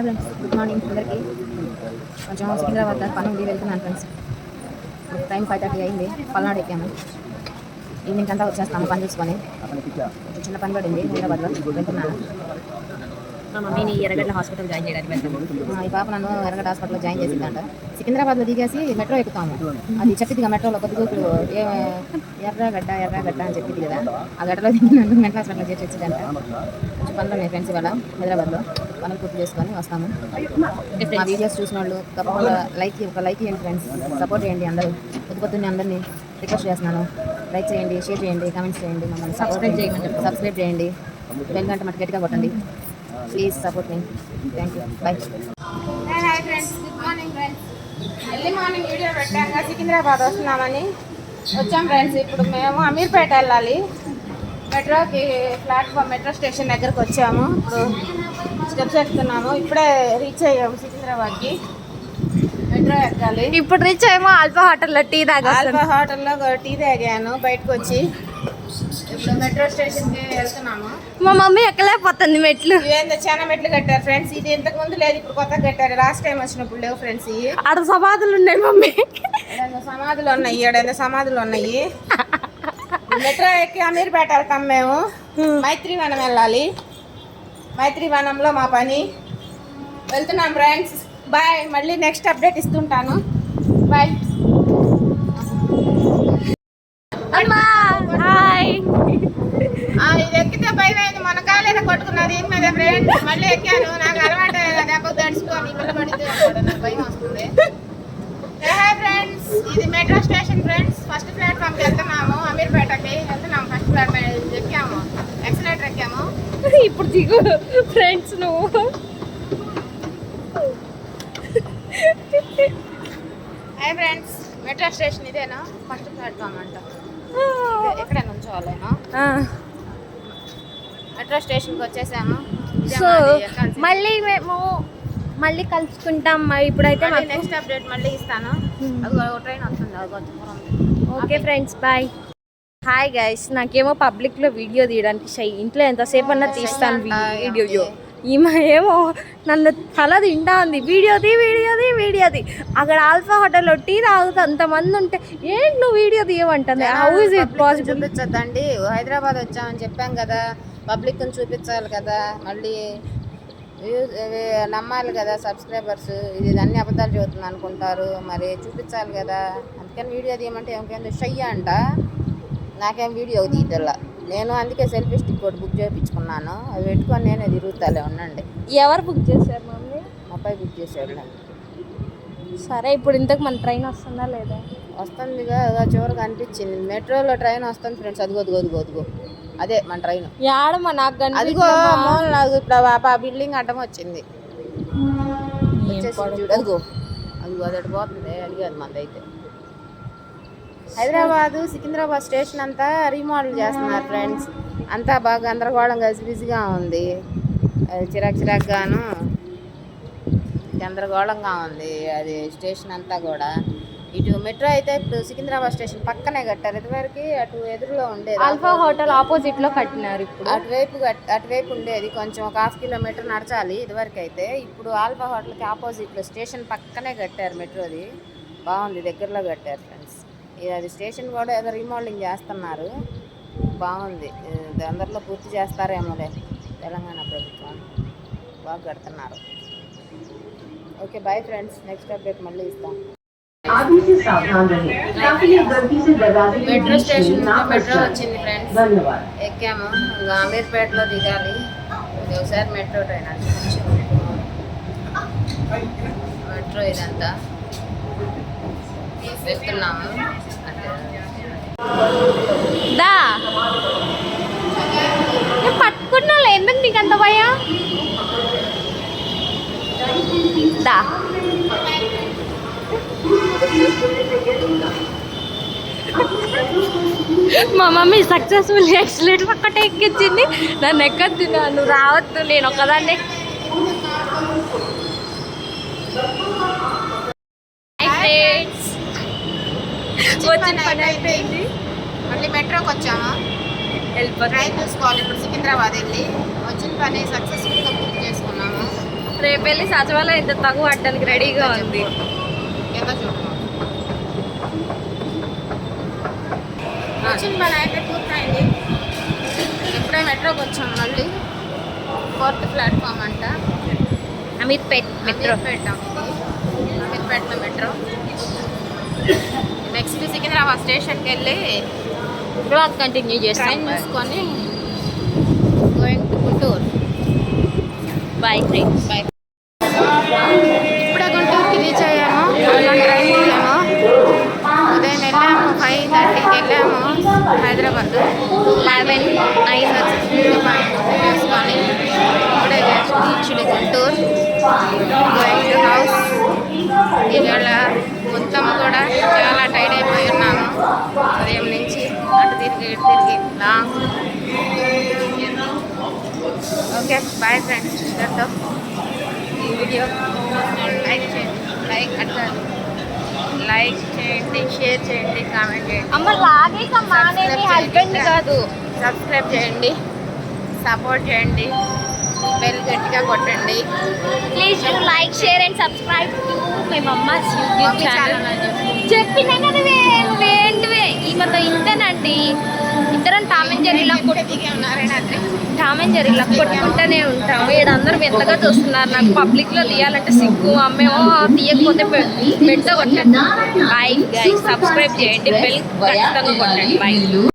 Friends, good morning అందరికీ. కొంచెం సికింద్రాబాద్ దాకా పని ఉండి వెళ్తున్నాను ఫ్రెండ్స్. టైం 5:30 అయింది. పల్నాడు ఎక్కాము. ఈవినింగ్ అంతా వచ్చేస్తాము పని చూసుకొని. కొంచెం చిన్న పని పడింది హైదరాబాద్లో, వెళ్తున్నాను. మా మమ్మీని ఎర్రగడ్డ హాస్పిటల్ జాయిన్ చేయడానికి వెళ్తాము. ఈ పాప నన్ను ఎర్రగడ్డ హాస్పిటల్లో జాయిన్ చేసిందంట. సికింద్రాబాద్లో దిగేసి మెట్రో ఎక్కుతాము. అది చెప్పింది మెట్రోలో కొద్దిగా ఇప్పుడు ఎర్రగడ్డ అని చెప్పింది కదా, ఆ గడ్డలో దిగి నన్ను మెంటల్ హాస్పిటల్లో చేసి వచ్చిందంట. కొంచెం పనులు ఉన్నాయి ఫ్రెండ్స్ ఇవాళ హైదరాబాద్లో. పనులు పూర్తి చేసుకొని వస్తాము. మా వీడియోస్ చూసిన వాళ్ళు తప్పకుండా ఒక లైక్ చేయండి ఫ్రెండ్స్, సపోర్ట్ చేయండి. అందరూ పొద్దున్నే అందరినీ రిక్వెస్ట్ చేస్తున్నాను. లైక్ చేయండి, షేర్ చేయండి, కామెంట్స్ చేయండి, మమ్మల్ని సబ్స్క్రైబ్ చేయండి. బెల్ గంట మట్టి గట్టిగా కొట్టండి. Please support me. Thank you. Bye. Hi friends, good morning friends. Early morning video పెట్టాక సికింద్రాబాద్ వస్తున్నామని వచ్చాం ఫ్రెండ్స్. ఇప్పుడు మేము అమీర్పేట వెళ్ళాలి. మెట్రో స్టేషన్ దగ్గరకు వచ్చాము. ఇప్పుడు స్టెప్స్ ఎక్కుతున్నాము. ఇప్పుడే రీచ్ అయ్యాము సికింద్రాబాద్కి. మెట్రో ఎక్కాలి. ఇప్పుడు రీచ్ అయ్యాము. ఆల్ఫా హోటల్లో టీ తాగాను బయటకు వచ్చి. ఇప్పుడు మెట్రో స్టేషన్కి వెళ్తున్నాము. మా మమ్మీ ఎక్కలేకపోతుంది మెట్లు. ఇవేందో చాలా మెట్లు కట్టారు ఫ్రెండ్స్. ఇది ఇంతకు ముందు లేదు, ఇప్పుడు కొత్తగా కట్టారు. లాస్ట్ టైం వచ్చినప్పుడు లేవు ఫ్రెండ్స్. ఆడ సమాధులు ఉన్నాయి మమ్మీ. సమాధులు ఉన్నాయి. మెట్రో ఎక్కి అమీర్పేట వెళ్తాం మేము. మైత్రివనం వెళ్ళాలి. మైత్రివనంలో మా పని. వెళ్తున్నాం ఫ్రెండ్స్. బాయ్. మళ్ళీ నెక్స్ట్ అప్డేట్ ఇస్తుంటాను. బాయ్. ఇది ఎక్కితే భయం అయింది. మన కాలేదా కొట్టుకున్నది మీద ఫ్రెండ్. మళ్ళీ ఎక్కాను. నాకు అలవాటు దెబ్బ తడుచుకొని పిల్లబడితే నాకు భయం వస్తుంది. ఫ్రెండ్స్, ఇది మెట్రో స్టేషన్ ఫ్రెండ్స్. ఫస్ట్ ప్లాట్ఫామ్కి వెళ్తున్నాము. అమీర్పేటకి వెళ్తున్నాము. ఫస్ట్ ప్లాట్ఫామ్ ఎక్కాము. ఎక్సలేటర్ ఎక్కాము. ఇప్పుడు దిగు ఫ్రెండ్స్. నువ్వు హాయ్ ఫ్రెండ్స్, మెట్రో స్టేషన్ ఇదేనా? ఫస్ట్ ప్లాట్ఫామ్ అంట. ఎక్కడ నుంచోవాలేమో. మెట్రో స్టేషన్కి వచ్చేసాము. సో మళ్ళీ కలుసుకుంటాం. ఇప్పుడైతే నెక్స్ట్ అప్డేట్ మళ్ళీ ఇస్తాను. అది ట్రైన్ వస్తుంది. Okay friends, bye. Hi guys, నాకేమో పబ్లిక్లో వీడియో తీయడానికి షై. ఇంట్లో ఎంతసేపు అన్నా తీస్తాను వీడియో. ఈమె ఏమో నన్ను తల తింటా ఉంది. వీడియోది. అక్కడ ఆల్ఫా హోటల్లో టీ తాగుతూ అంతమంది ఉంటే ఏంటి నువ్వు వీడియో తీయమంటుంది. How is it possible? చూపించద్దండి. హైదరాబాద్ వచ్చామని చెప్పాం కదా, పబ్లిక్ని చూపించాలి కదా, మళ్ళీ నమ్మాలి కదా సబ్స్క్రైబర్స్. ఇది అన్ని అబద్ధాలు చదువుతుంది అనుకుంటారు, మరి చూపించాలి కదా. అందుకని వీడియో తీయమంటే ఏమిటంటే షయ్య అంట. నాకేం వీడియో తీయటల్లా. నేను అందుకే సెల్ఫీ స్టిక్ ఒకటి బుక్ చేయించుకున్నాను. అది పెట్టుకొని నేను తిరుగుతాలే. ఉండండి. ఎవరు బుక్ చేశారు మమ్మీ? అబ్బాయి బుక్ చేశాడు. సరే, ఇప్పుడు ఇంతకు మన ట్రైన్ వస్తుందా లేదా? వస్తుందిగా. చివరికి అనిపించింది మెట్రోలో ట్రైన్ వస్తుంది ఫ్రెండ్స్. అదిగో అదే మన ట్రైన్. యాడమ్మా నాకు అదిగో నాకు ఇప్పుడు ఆ బిల్డింగ్ అడ్డం వచ్చింది. చూడు అదిగో అదటి పోతుంది. అడిగాది మందైతే. హైదరాబాదు సికింద్రాబాద్ స్టేషన్ అంతా రీమోడల్ చేస్తున్నారు ఫ్రెండ్స్. అంతా బాగా గందరగోళం గజిబిజిగా ఉంది. అది చిరాకుగాను గందరగోళంగా ఉంది అది స్టేషన్ అంతా కూడా. ఇటు మెట్రో అయితే ఇప్పుడు సికింద్రాబాద్ స్టేషన్ పక్కనే కట్టారు. ఇదివరకు అటు ఎదురులో ఉండేది. ఆల్ఫా హోటల్ ఆపోజిట్లో కట్టినారు. ఇప్పుడు అటువైపు ఉండేది. కొంచెం ఒక 1/2 కిలోమీటర్ నడచాలి ఇదివరకు అయితే. ఇప్పుడు ఆల్ఫా హోటల్కి ఆపోజిట్లో స్టేషన్ పక్కనే కట్టారు మెట్రోది. బాగుంది, దగ్గరలో కట్టారు ఫ్రెండ్స్. అది స్టేషన్ కూడా ఏదో రీమోడలింగ్ చేస్తున్నారు. బాగుంది. అందరిలో పూర్తి చేస్తారేమోలే. తెలంగాణ ప్రభుత్వం బాగా కడుతున్నారు. Okay, bye friends. Next update మళ్ళీ ఇస్తాం. మెట్రో స్టేషన్ మెట్రో వచ్చింది ఫ్రెండ్స్. ఎక్కాము. ఇంకా అమీర్పేటలో దిగాలి. ఒకసారి మెట్రో ట్రైన్ అంటే మెట్రో ఇదంతా వెళ్తున్నాము. దా పట్టుకున్నా ఎందుకు నీకు అంత భయా? దా మా మమ్మీ సక్సెస్ఫుల్ ఎక్సలేటర్ ఒక్కటే ఎక్కించింది. నన్ను ఎక్కద్దు, నువ్వు రావద్దు, నేను ఒకదాన్ని. వచ్చిన పని అయిపోయింది. మళ్ళీ మెట్రోకి వచ్చాము. ట్రైన్ చూసుకోవాలి. ఇప్పుడు సికింద్రాబాద్ వెళ్ళి వచ్చిన పని సక్సెస్ఫుల్గా పూర్తి చేసుకున్నాము. రేపు వెళ్ళి సచివాలయం ఇంత తగు పట్టడానికి రెడీగా ఉంది. ఎంత చూడు వచ్చిన పని అయితే పూర్తయింది. ఎప్పుడే మెట్రోకి వచ్చాం. మళ్ళీ 4th ప్లాట్ఫామ్ అంట. Ameerpet metro. Ameerpet metro. Next Secunderabad స్టేషన్కి వెళ్ళి బ్లాగ్ కంటిన్యూ చేస్తాం. ట్రైన్ చూసుకొని going to Guntur. Bye friends. Bye. ఇప్పుడే గుంటూరుకి రీచ్ అయ్యాము. ట్రైన్ దిగాము. ఉదయం వెళ్ళాము 5:30కి వెళ్ళాము హైదరాబాద్. 11:09 చేసుకొని ఇప్పుడే reached Guntur. Going to house. ఇవాళ మొత్తం కూడా చాలా టైర్డ్ అయిపోయి ఉన్నాము. ఉదయం నుంచి అటు తిరిగి ఇటు తిరిగి లాంగ్. Okay bye friends. ఇద్దరితో ఈ వీడియో లైక్ చేయండి. లైక్ చేయండి, షేర్ చేయండి, కామెంట్ చేయండి. అమ్మ లాగేకమ్మా, నేను మీ హస్బెండ్ కాదు. సబ్స్క్రైబ్ చేయండి, సపోర్ట్ చేయండి, బెల్ గట్టిగా కొట్టండి. Please do like share and subscribe to my mamma's YouTube mummy channel. Channel చెప్పినా కదా నువ్వేంటివే ఈమెతో ఇంతేనండి. ఇద్దరం టామెంజరీలో టామెంజరీలో కొట్టుకుంటూనే ఉంటాం. వీడందరూ ఎంతగా చూస్తున్నారు. నాకు పబ్లిక్లో తీయాలంటే సిగ్గు. అమ్మేమో తీయకపోతే బెడ్తో కొట్టండి. బాయ్ గైస్, సబ్స్క్రైబ్ చేయండి, బెల్ ఖచ్చితంగా కొట్టండి. బాయ్.